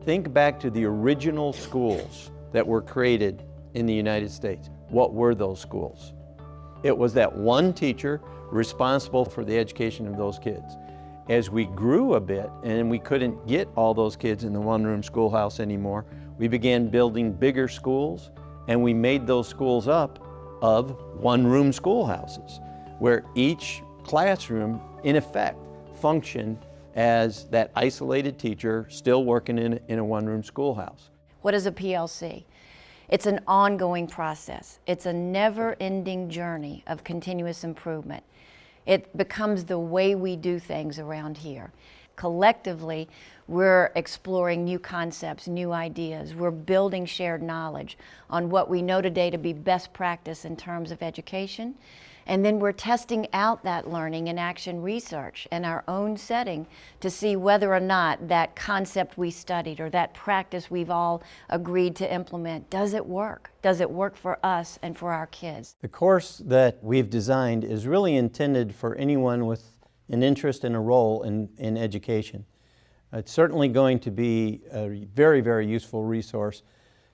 Think back to the original schools that were created in the United States. What were those schools? It was that one teacher responsible for the education of those kids. As we grew a bit and we couldn't get all those kids in the one-room schoolhouse anymore, we began building bigger schools, and we made those schools up of one-room schoolhouses, where each classroom, in effect, functioned as that isolated teacher still working in a one-room schoolhouse. What is a PLC? It's an ongoing process. It's a never-ending journey of continuous improvement. It becomes the way we do things around here. Collectively, we're exploring new concepts, new ideas. We're building shared knowledge on what we know today to be best practice in terms of education. And then we're testing out that learning in action research in our own setting to see whether or not that concept we studied or that practice we've all agreed to implement, does it work? Does it work for us and for our kids? The course that we've designed is really intended for anyone with an interest and a role in education. It's certainly going to be a very, very useful resource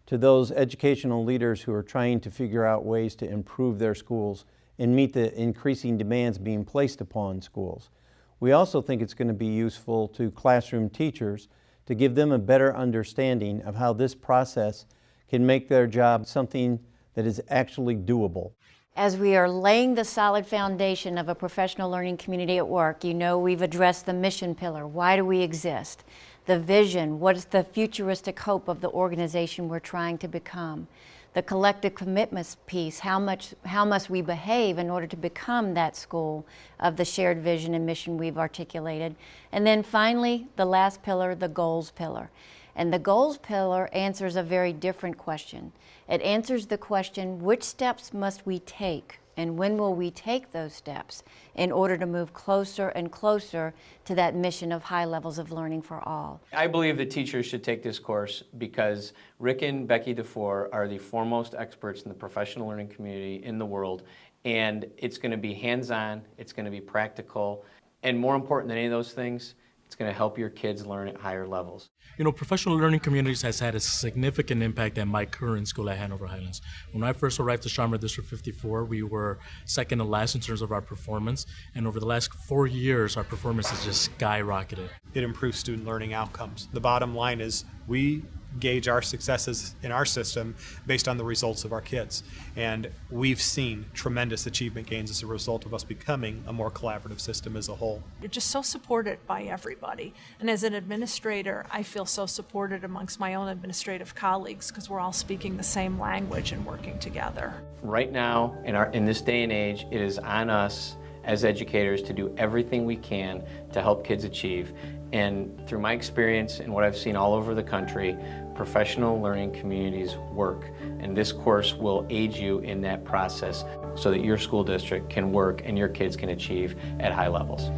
to those educational leaders who are trying to figure out ways to improve their schools and meet the increasing demands being placed upon schools. We also think it's going to be useful to classroom teachers to give them a better understanding of how this process can make their job something that is actually doable. As we are laying the solid foundation of a professional learning community at work, you know we've addressed the mission pillar. Why do we exist? The vision, what is the futuristic hope of the organization we're trying to become? The collective commitments piece, how must we behave in order to become that school of the shared vision and mission we've articulated. And then finally, the last pillar, the goals pillar. And the goals pillar answers a very different question. It answers the question, which steps must we take and when will we take those steps in order to move closer and closer to that mission of high levels of learning for all? I believe that teachers should take this course because Rick and Becky DeFore are the foremost experts in the professional learning community in the world, and it's going to be hands-on, it's going to be practical, and more important than any of those things, it's going to help your kids learn at higher levels. You know, professional learning communities has had a significant impact at my current school at Hanover Highlands. When I first arrived to Sharma District 54, we were second to last in terms of our performance, and over the last 4 years, our performance has just skyrocketed. It improves student learning outcomes. The bottom line is we gauge our successes in our system based on the results of our kids. And we've seen tremendous achievement gains as a result of us becoming a more collaborative system as a whole. You're just so supported by everybody. And as an administrator, I feel so supported amongst my own administrative colleagues because we're all speaking the same language and working together. Right now, in this day and age, it is on us as educators to do everything we can to help kids achieve. And through my experience and what I've seen all over the country, professional learning communities work. And this course will aid you in that process so that your school district can work and your kids can achieve at high levels.